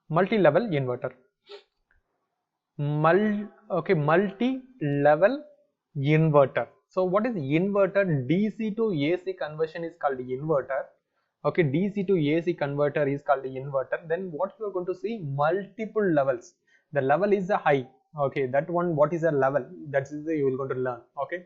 multi-level inverter. Multi-level inverter. So what is inverter? DC to AC conversion is called inverter. Okay, DC to AC converter is called inverter. Then what you are going to see, multiple levels. The level is a high. Okay, that one, what is a level? That is the, you will going to learn. Okay.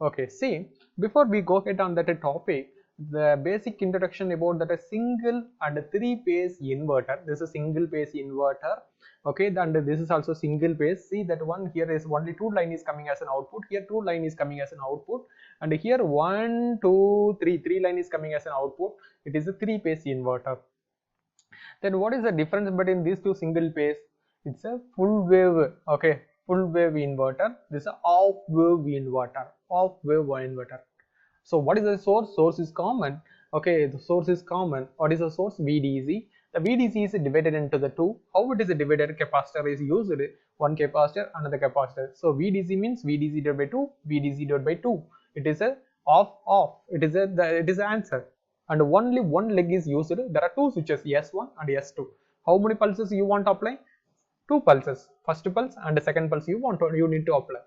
Okay, see, before we go ahead on that topic, the basic introduction about that a single and a three-phase inverter. This is a single phase inverter. Okay, and this is also single phase. See that one here is only two line is coming as an output. Here two line is coming as an output, and here one, two, three line is coming as an output. It is a three-phase inverter. Then what is the difference between these two single phase? It's a full wave. Okay, full wave inverter. This is a off wave inverter. Off wave inverter. So what is the source? Source is common. Okay, the source is common. What is the source? VDC. The VDC is divided into the two. How it is divided? Capacitor is used. One capacitor, another capacitor. So VDC means VDC divided by 2, VDC divided by 2. It is a off. It is the answer. And only one leg is used. There are two switches, S1 and S2. How many pulses you want to apply? Two pulses. First pulse and the second pulse you need to apply.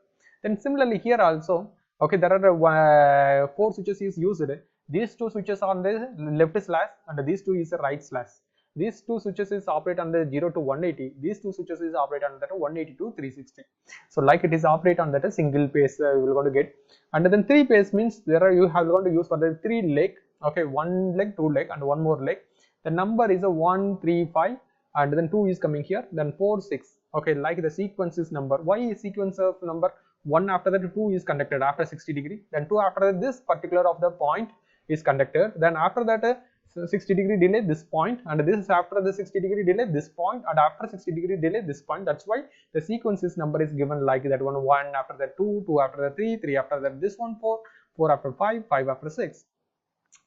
Then similarly here also, okay, there are four switches is used. These two switches are on the left slash and these two is the right slash. These two switches is operate on the 0 to 180. These two switches is operate on that 180 to 360. So like it is operate on that a single phase you will going to get. And then three phase means there are you have going to use for the three leg. Okay, one leg, two leg, and one more leg. The number is a 1, 3, 5, and then 2 is coming here. Then 4, 6. Okay, like the sequence is number. Why is sequence of number? 1 after that 2 is conducted after 60 degree. Then 2 after that, this particular of the point is conducted. Then after that 60 degree delay this point, and this is after the 60 degree delay this point, and after 60 degree delay this point. That's why the sequences number is given like that one. 1 after that 2, 2 after that 3, 3 after that this one 4, 4 after 5, 5 after 6.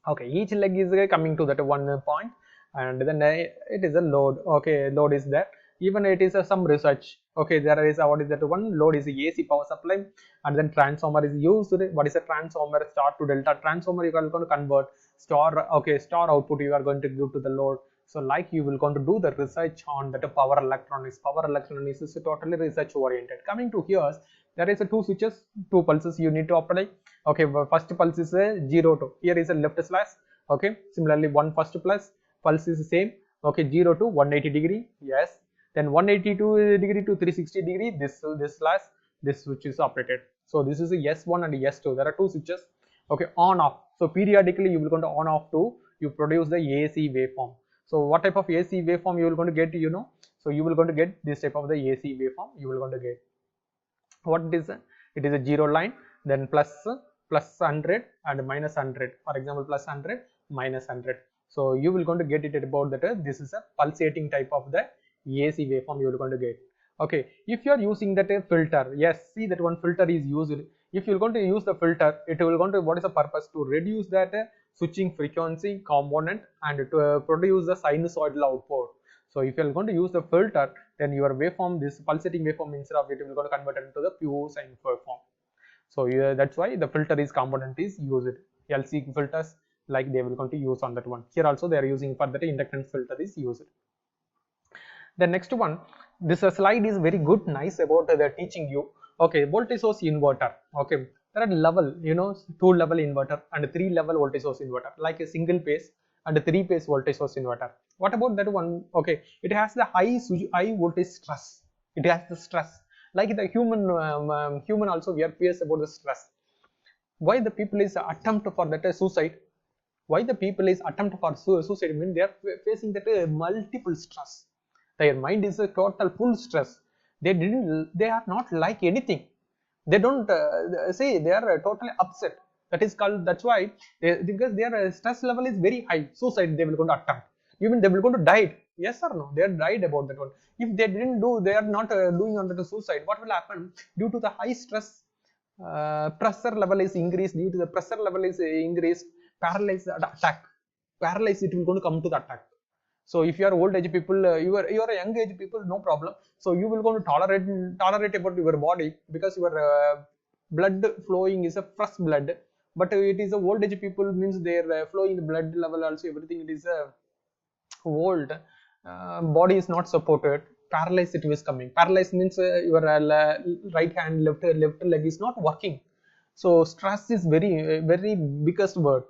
Okay, each leg is coming to that one point, and then it is a load. Okay, load is there. Even it is some research. Okay, there is what is that one load is AC power supply, and then transformer is used. What is a transformer? Star to delta transformer. You are going to convert star. Okay, star output you are going to give to the load. So like you will going to do the research on that power electronics. Power electronics is totally research oriented. Coming to here, there is a two switches, two pulses you need to apply. Okay, first pulse is a 0 to, here is a left slash. Okay, similarly one first pulse is same. Okay, 0 to 180 degree. Yes, then 182 degree to 360 degree, this slash, this switch is operated. So this is a S1 and S2. There are two switches. Okay, on off. So periodically you will going to on off to you produce the AC waveform. So what type of AC waveform you will going to get, you know? So you will going to get this type of the AC waveform you will going to get. What it is? It is a 0 line, then plus 100 and minus 100. For example, plus 100 minus 100. So you will going to get it at about that. This is a pulsating type of the AC waveform you are going to get. Okay, if you are using that filter, yes, see that one filter is used. If you are going to use the filter, it will going to, what is the purpose? To reduce that switching frequency component and to produce the sinusoidal output. So if you are going to use the filter, then your waveform, this pulsating waveform, instead of it will going to convert it into the pure sine waveform. So that's why the filter is component is used. LC filters like they will going to use on that one. Here also they are using for that inductance filter is used. The next one, this slide is very good, nice about the teaching you. Okay, voltage source inverter. Okay, there are level, you know, 2 level inverter and 3 level voltage source inverter, like a single phase and a 3 phase voltage source inverter. What about that one? Okay, it has the high voltage stress. It has the stress. Like the human also we are fierce about the stress. Why the people is attempt for that suicide? Why the people is attempt for suicide? I mean they are facing that multiple stress. Their mind is a total full stress. They are not like anything. They don't say they are totally upset. That is called, that's why because their stress level is very high. Suicide they will going to attempt. Even they will going to die. Yes or no? They are died about that one. If they didn't do, they are not doing on the suicide. What will happen? Due to the high stress, pressure level is increased. Due to the pressure level is increased, paralyzed attack. Paralyzed, it will going to come to the attack. So if you are old age people, you are a young age people, no problem. So you will going to tolerate about your body because your blood flowing is a fresh blood. But it is a old age people means their flowing the blood level also everything it is old. body is not supported, paralyzed it is coming. Paralyzed means your right hand, left leg is not working. So stress is very biggest word.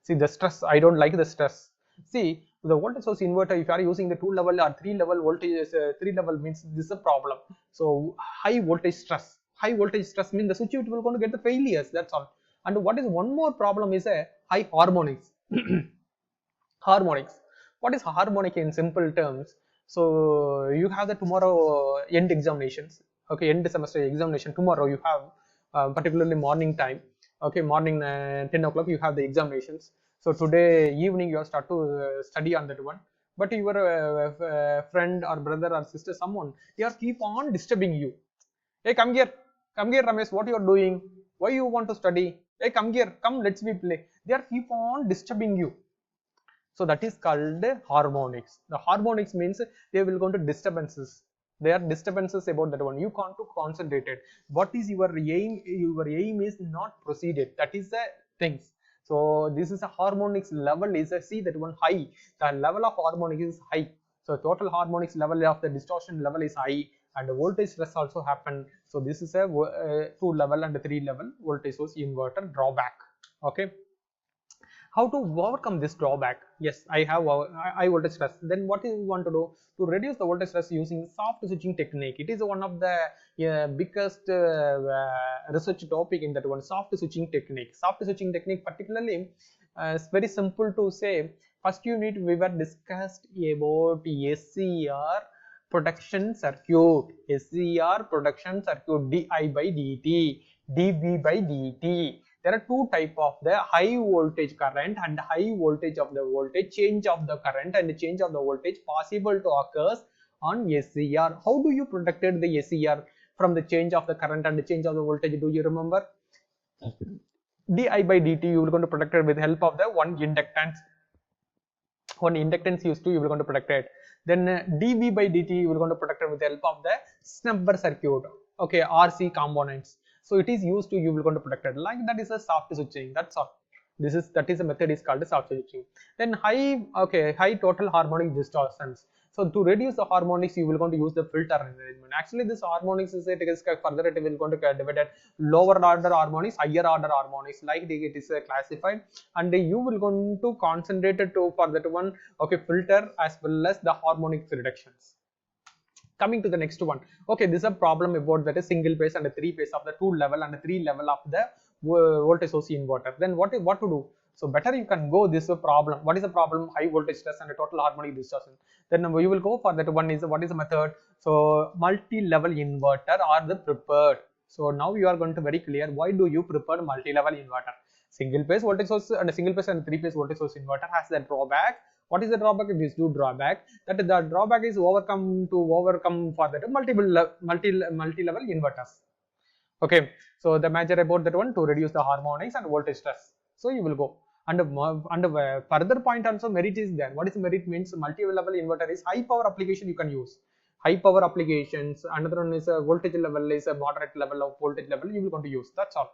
See the stress, I don't like the stress. See the voltage source inverter, if you are using the 2 level or 3 level voltage, 3 level means this is a problem. So high voltage stress means the switch will going to get the failures, that's all. And what is one more problem is a high harmonics. Harmonics, what is harmonic in simple terms? So you have the tomorrow end examinations, okay, end semester examination tomorrow you have, particularly morning time, okay, morning 10 o'clock you have the examinations. So today evening you have start to study on that one, but your friend or brother or sister, someone, they are keep on disturbing you. Hey, come here Ramesh, what you are doing, why you want to study, hey come here, come let's be play, they are keep on disturbing you. So that is called harmonics. The harmonics means they will go to disturbances. There are disturbances about that one. You can't to concentrate it. What is your aim? Your aim is not proceeded. That is the things. So this is a harmonics level is a, see that one high. The level of harmonics is high. So total harmonics level of the distortion level is high, and the voltage stress also happen. So this is a 2 level and 3 level voltage source inverter drawback. Okay. How to overcome this drawback? Yes, I have high voltage stress. Then what do you want to do to reduce the voltage stress using soft switching technique? It is one of the biggest research topic in that one, soft switching technique. Soft switching technique particularly, it's very simple to say. First unit we were discussed about SCR production circuit, SCR production circuit, di by dt, dv by dt. There are two type of the high voltage current and high voltage of the voltage, change of the current and change of the voltage possible to occurs on SCR. How do you protected the SCR from the change of the current and the change of the voltage? Do you remember? Di by dt you will going to protect it with help of the one inductance used to, you will going to protect it. Then dv by dt you will going to protect it with the help of the snubber circuit, okay, RC components. So it is used to, you will going to protect it like that is a soft switching, that's all. This is, that is a method is called soft switching. Then high, okay, high total harmonic distortions. So to reduce the harmonics you will going to use the filter arrangement. Actually this harmonics is, it is further it will going to get divided lower order harmonics, higher order harmonics, like it is classified, and you will going to concentrate it to for that one, okay, filter as well as the harmonic reductions. Coming to the next one, okay, this is a problem about that is single phase and a 3 phase of the 2 level and a 3 level of the voltage source inverter. Then what to do? So better you can go this problem. What is the problem? High voltage stress and a total harmonic distortion. Then we will go for that one is, what is the method? So multi-level inverter are the prepared. So now you are going to very clear why do you prefer multi-level inverter. Single phase voltage source and a single phase and 3 phase voltage source inverter has that drawback. What is the drawback? It is two drawback. That the drawback is overcome for that multi-level inverters. Okay, so the major about that one to reduce the harmonics and voltage stress. So you will go. And further point also, merit is there. What is merit? Means multi-level inverter is high power application you can use. High power applications. Another one is a voltage level, is a moderate level of voltage level you will going to use. That's all.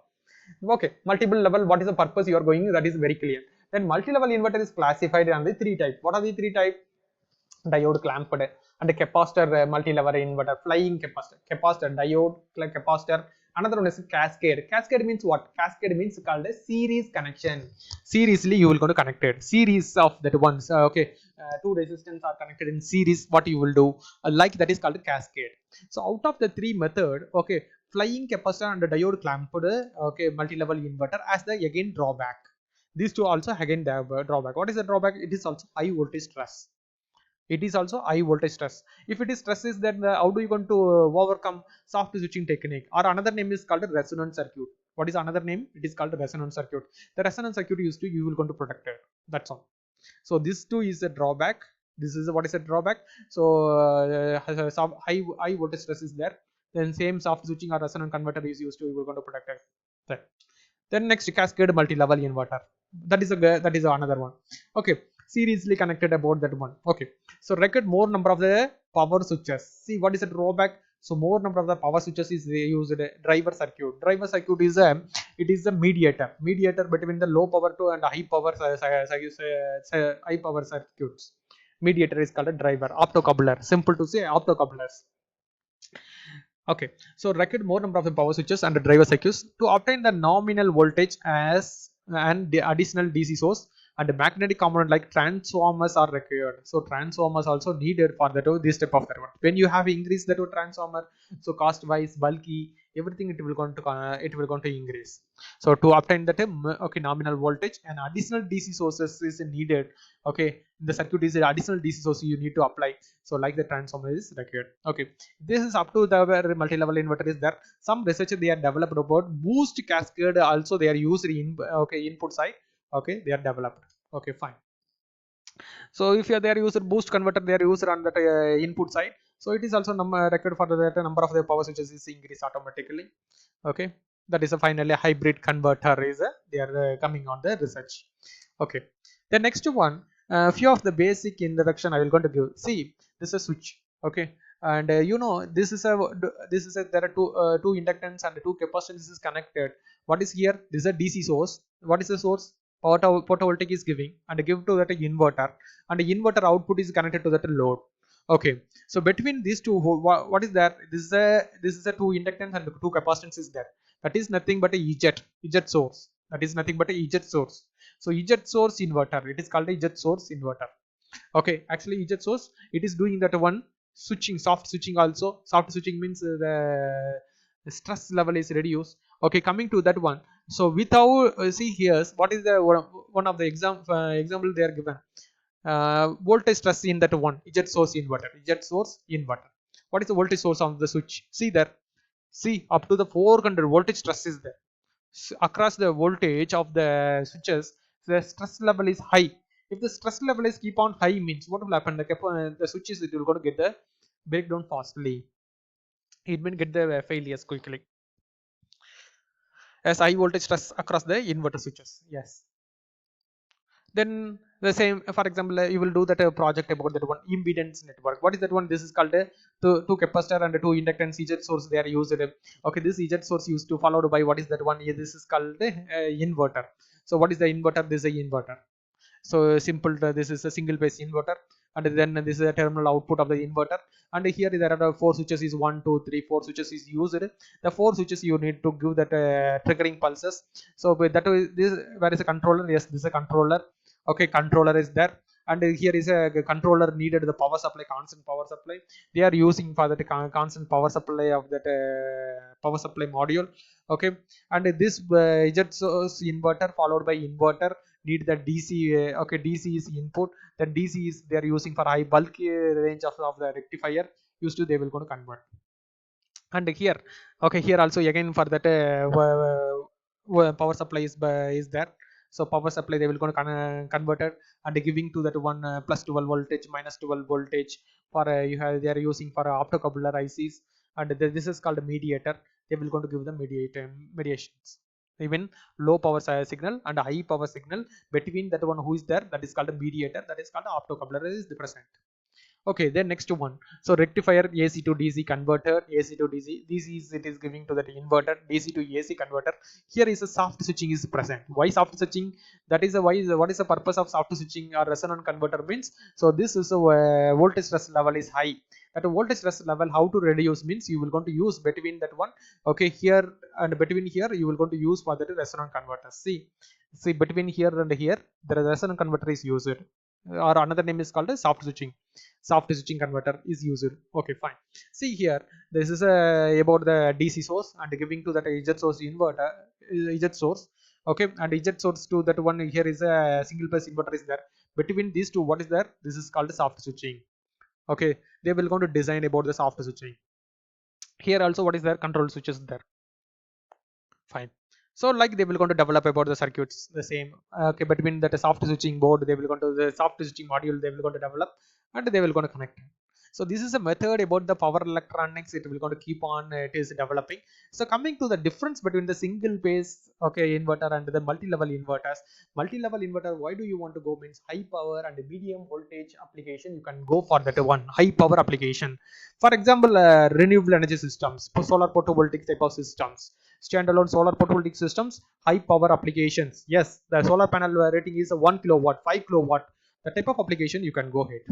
Okay, multiple level, what is the purpose you are going, that is very clear. Then multi-level inverter is classified on the three type. What are the three type? Diode clamped and a capacitor multi-level inverter, flying capacitor, diode, capacitor. Another one is cascade. Cascade means what? Cascade means called a series connection. Seriously you will going to connect it. Series of that ones. Okay, two resistance are connected in series. What you will do? Like that is called cascade. So out of the three method, okay, flying capacitor and diode clamped, okay, multi-level inverter as the again drawback. These two also again drawback. What is the drawback? It is also high voltage stress. It is also high voltage stress. If it is stress is, then how do you going to overcome? Soft switching technique, or another name is called resonance circuit. What is another name? It is called resonance circuit. The resonance circuit used to, you will going to protect it. That's all. So this too is a drawback. This is what is a drawback. So high voltage stress is there. Then same soft switching or resonance converter is used to, you will going to protect it. There. Then next, cascade multi-level inverter. That is another one. Okay, seriously connected about that one. Okay, so record more number of the power switches. See what is the drawback? So more number of the power switches is used. Driver circuit. Driver circuit is a mediator between the low power to and high power high power circuits. Mediator is called a driver. Optocoupler, simple to say, optocouplers. Okay, so record more number of the power switches and the driver circuits to obtain the nominal voltage as and the additional DC source, and the magnetic component like transformers are required. So transformers also needed for that this type of current. When you have increased that transformer, so cost wise, bulky, everything it will going to increase. So to obtain that okay nominal voltage and additional DC sources is needed. Okay, the circuit is additional DC source you need to apply. So like the transformer is required. Okay, this is up to the multi-level inverter is there. Some research they are developed about boost cascade also they are used in okay input side. Okay, they are developed. Okay, fine. So if they are used boost converter, they are used on that input side. So it is also required for that number of the power switches is increased automatically. Okay, that is a finally hybrid converter is they are coming on the research. Okay, the next one, few of the basic introduction I will going to give. See, this is a switch. Okay, and you know this is a there are two inductance and two capacitance is connected. What is here? This is a DC source. What is the source? Photovoltaic is giving and give to that inverter, and the inverter output is connected to that load. Okay, so between these two, what is that? This is a two inductance and two capacitance is there. That is nothing but a EZ source. That is nothing but a EZ source. So EZ source inverter, it is called a EZ source inverter. Okay, actually EZ source, it is doing that one switching, soft switching also. Soft switching means the stress level is reduced. Okay, coming to that one. So without see here, what is the one of the example they are given? Voltage stress in that one EZ source inverter. EZ source inverter. What is the voltage source of the switch? See there. See up to the 400 voltage stress is there. Across the voltage of the switches, the stress level is high. If the stress level is keep on high, means what will happen? The switches it will go to get the breakdown fastly. It will get the failures quickly. As high voltage stress across the inverter switches. Yes. Then the same, for example, you will do that project about that one impedance network. What is that one? This is called a two capacitor and two inductance EZ source they are used. Okay, this EZ source used to followed by what is that one? This is called inverter. So what is the inverter? This is a inverter. So simple, this is a single phase inverter, and then this is a terminal output of the inverter. And here there are four switches is 1 2 3 4 switches is used. The four switches you need to give that triggering pulses. So with that this where is a controller? Yes, this is a controller. Okay, controller is there, and here is a controller needed the power supply, constant power supply they are using for that constant power supply of that power supply module. Okay, and this Z source inverter followed by inverter need the DC. Okay, DC is input, then DC is they are using for high bulk range of the rectifier used to they will going to convert. And here, okay, here also again for that power supply is there. So power supply they will going to convert it and giving to that one plus 12 voltage minus 12 voltage for you have they are using for optocoupler ICs, and this is called a mediator. They will going to give the mediations. Even low power signal and high power signal between that one who is there, that is called a mediator, that is called optocoupler is the present. Okay, then next one. So rectifier AC to DC converter, AC to DC. This is it is giving to that inverter, DC to AC converter. Here is a soft switching is present. Why soft switching? That is a why is what is the purpose of soft switching or resonant converter means? So this is a voltage stress level is high. At a voltage stress level, how to reduce means you will going to use between that one. Okay, here and between here you will going to use for that resonant converter. See between here and here the resonant converter is used, or another name is called a soft switching converter is used. Okay, fine. See here, this is about the DC source and giving to that EZ source inverter, EZ source. Okay, and EZ source to that one here is a single phase inverter is there. Between these two, what is there? This is called soft switching. Okay, they will going to design about the soft switching. Here also what is there? Control switches there. Fine. So like they will going to develop about the circuits the same. Okay, between that soft switching board they will going to the soft switching module they will going to develop, and they will going to connect. So this is a method about the power electronics. It will going to keep on it is developing. So coming to the difference between the single phase okay inverter and the multi-level inverters. Multi-level inverter, why do you want to go means high power and medium voltage application you can go for that one high power application. For example, renewable energy systems, solar photovoltaic type of systems, standalone solar photovoltaic systems, high power applications. Yes, the solar panel rating is 1 kilowatt, 5 kilowatt. the type of application you can go ahead.